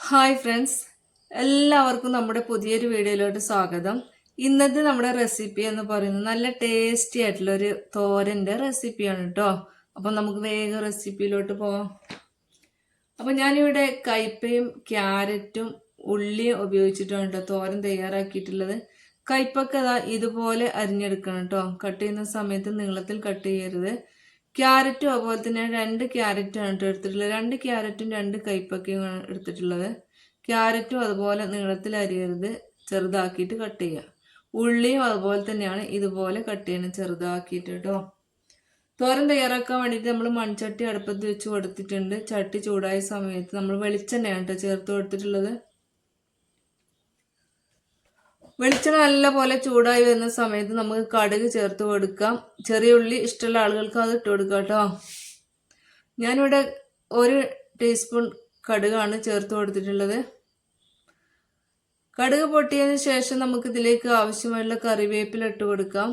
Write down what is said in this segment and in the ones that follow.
Hi friends, എല്ലാവർക്കും നമ്മുടെ പുതിയൊരു വീഡിയോയിലോട്ട് സ്വാഗതം. ഇന്നത്തെ നമ്മുടെ റെസിപ്പി എന്ന് പറയുന്നത് നല്ല ടേസ്റ്റി ആയിട്ടുള്ള ഒരു തോരൻ്റെ റെസിപ്പിയാണ് കേട്ടോ. അപ്പം നമുക്ക് വേഗം റെസിപ്പിയിലോട്ട് പോവാം. അപ്പം ഞാനിവിടെ കയ്പയും ക്യാരറ്റും ഉള്ളിയും ഉപയോഗിച്ചിട്ടാണ് കേട്ടോ തോരൻ തയ്യാറാക്കിയിട്ടുള്ളത്. കയ്പൊക്കെ ഇതുപോലെ അരിഞ്ഞെടുക്കണം കേട്ടോ. കട്ട് ചെയ്യുന്ന സമയത്ത് നീളത്തിൽ കട്ട് ചെയ്യരുത്. ക്യാരറ്റും അതുപോലെ തന്നെ 2 ക്യാരറ്റാണ് കേട്ടോ എടുത്തിട്ടുള്ളത്. 2 ക്യാരറ്റും 2 കയ്പക്കയും എടുത്തിട്ടുള്ളത്. ക്യാരറ്റും അതുപോലെ നീളത്തിൽ അരിയരുത്, ചെറുതാക്കിയിട്ട് കട്ട് ചെയ്യുക. ഉള്ളിയും അതുപോലെ തന്നെയാണ്, ഇതുപോലെ കട്ട് ചെയ്യണം ചെറുതാക്കിയിട്ട് കേട്ടോ. തോരൻ തയ്യാറാക്കാൻ വേണ്ടിയിട്ട് നമ്മൾ മൺചട്ടി അടുപ്പത്ത് വെച്ച് കൊടുത്തിട്ടുണ്ട്. ചട്ടി ചൂടായ സമയത്ത് നമ്മൾ വെളിച്ചെണ്ണയാണ് കേട്ടോ ചേർത്ത് കൊടുത്തിട്ടുള്ളത്. വെളിച്ചെണ്ണ നല്ലപോലെ ചൂടായി വരുന്ന സമയത്ത് നമുക്ക് കടുക് ചേർത്ത് കൊടുക്കാം. ചെറിയ ഉള്ളി ഇഷ്ടമുള്ള ആളുകൾക്ക് അത് ഇട്ട് കൊടുക്കാം കേട്ടോ. ഞാനിവിടെ 1 ടീസ്പൂൺ കടുകാണ് ചേർത്ത് കൊടുത്തിട്ടുള്ളത്. കടുക് പൊട്ടിയതിന് ശേഷം നമുക്ക് ഇതിലേക്ക് ആവശ്യമായുള്ള കറിവേപ്പില ഇട്ട് കൊടുക്കാം.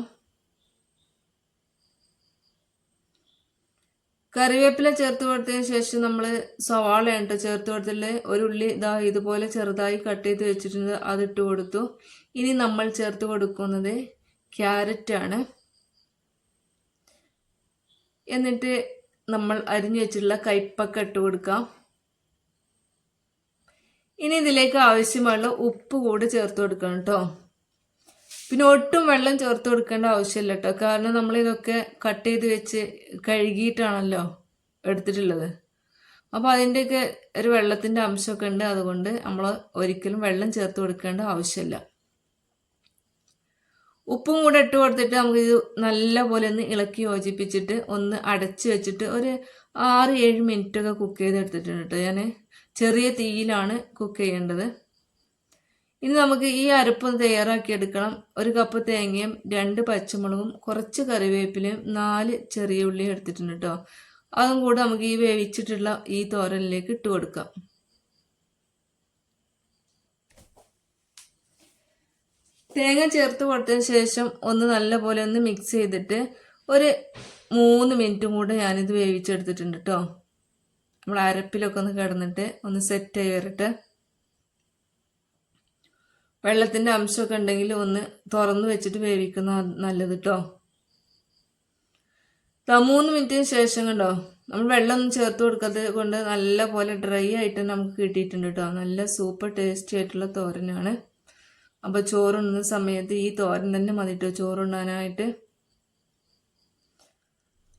കറിവേപ്പില ചേർത്ത് കൊടുത്തതിന് ശേഷം നമ്മൾ സവാളയാണ് ചേർത്ത് കൊടുത്തിട്ടുള്ളത്. ഒരു ഉള്ളി ഇതുപോലെ ചെറുതായി കട്ട് ചെയ്ത് വെച്ചിട്ടുണ്ട്, അതിട്ട് കൊടുത്തു. ഇനി നമ്മൾ ചേർത്ത് കൊടുക്കുന്നത് ക്യാരറ്റാണ്. എന്നിട്ട് നമ്മൾ അരിഞ്ഞു വെച്ചിട്ടുള്ള കയ്പക്ക ഇട്ട് കൊടുക്കാം. ഇനി ഇതിലേക്ക് ആവശ്യമുള്ള ഉപ്പ് കൂടി ചേർത്ത് കൊടുക്കണം കേട്ടോ. പിന്നെ ഒട്ടും വെള്ളം ചേർത്ത് കൊടുക്കേണ്ട ആവശ്യമില്ല കേട്ടോ, കാരണം നമ്മൾ ഇതൊക്കെ കട്ട് ചെയ്ത് വെച്ച് കഴുകിയിട്ടാണല്ലോ എടുത്തിട്ടുള്ളത്. അപ്പോൾ അതിൻ്റെയൊക്കെ ഒരു വെള്ളത്തിൻ്റെ അംശമൊക്കെ ഉണ്ട്, അതുകൊണ്ട് നമ്മൾ ഒരിക്കലും വെള്ളം ചേർത്ത് കൊടുക്കേണ്ട ആവശ്യമില്ല. ഉപ്പും കൂടെ ഇട്ട് കൊടുത്തിട്ട് നമുക്ക് ഇത് നല്ലപോലെ ഒന്ന് ഇളക്കി യോജിപ്പിച്ചിട്ട് ഒന്ന് അടച്ച് വെച്ചിട്ട് ഒരു 6-7 മിനിറ്റൊക്കെ കുക്ക് ചെയ്തെടുത്തിട്ടുണ്ട് കേട്ടോ. ഞാൻ ചെറിയ തീയിലാണ് കുക്ക് ചെയ്യേണ്ടത്. ഇനി നമുക്ക് ഈ അരപ്പ് തയ്യാറാക്കി എടുക്കണം. 1 കപ്പ് തേങ്ങയും 2 പച്ചമുളകും കുറച്ച് കറിവേപ്പിലയും 4 ചെറിയ ഉള്ളിയും എടുത്തിട്ടുണ്ട് കേട്ടോ. അതും കൂടെ നമുക്ക് ഈ വേവിച്ചിട്ടുള്ള ഈ തോരനിലേക്ക് ഇട്ട് കൊടുക്കാം. തേങ്ങ ചേർത്ത് കൊടുത്തതിന് ശേഷം ഒന്ന് നല്ലപോലെ ഒന്ന് മിക്സ് ചെയ്തിട്ട് ഒരു 3 മിനിറ്റും കൂടെ ഞാനിത് വേവിച്ചെടുത്തിട്ടുണ്ട് കേട്ടോ. നമ്മൾ അരപ്പിലൊക്കെ ഒന്ന് കിടന്നിട്ട് ഒന്ന് സെറ്റായി വരട്ടെ. വെള്ളത്തിൻ്റെ അംശമൊക്കെ ഉണ്ടെങ്കിൽ ഒന്ന് തുറന്ന് വെച്ചിട്ട് വേവിക്കുന്ന നല്ലത് കേട്ടോ. 3 മിനിറ്റിന് ശേഷം കണ്ടോ, നമ്മൾ വെള്ളമൊന്നും ചേർത്ത് കൊടുക്കാത്തത് കൊണ്ട് നല്ല പോലെ ഡ്രൈ ആയിട്ട് നമുക്ക് കിട്ടിയിട്ടുണ്ട് കേട്ടോ. നല്ല സൂപ്പർ ടേസ്റ്റി ആയിട്ടുള്ള തോരനാണ്. അപ്പോൾ ചോറുണ്ണുന്ന സമയത്ത് ഈ തോരൻ തന്നെ മതി കേട്ടോ ചോറുണ്ണാനായിട്ട്.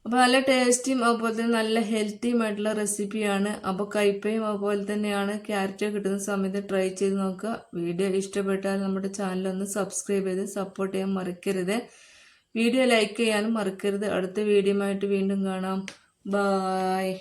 അപ്പോൾ നല്ല ടേസ്റ്റിയും അതുപോലെ തന്നെ നല്ല ഹെൽത്തിയും ആയിട്ടുള്ള റെസിപ്പിയാണ്. അപ്പോൾ കയ്പയും അതുപോലെ തന്നെയാണ്. ക്യാരറ്റ് കിട്ടുന്ന സമയത്ത് ട്രൈ ചെയ്ത് നോക്കുക. വീഡിയോ ഇഷ്ടപ്പെട്ടാൽ നമ്മുടെ ചാനലൊന്ന് സബ്സ്ക്രൈബ് ചെയ്ത് സപ്പോർട്ട് ചെയ്യാൻ മറക്കരുത്. വീഡിയോ ലൈക്ക് ചെയ്യാനും മറക്കരുത്. അടുത്ത വീഡിയോ ആയിട്ട് വീണ്ടും കാണാം. ബായ്.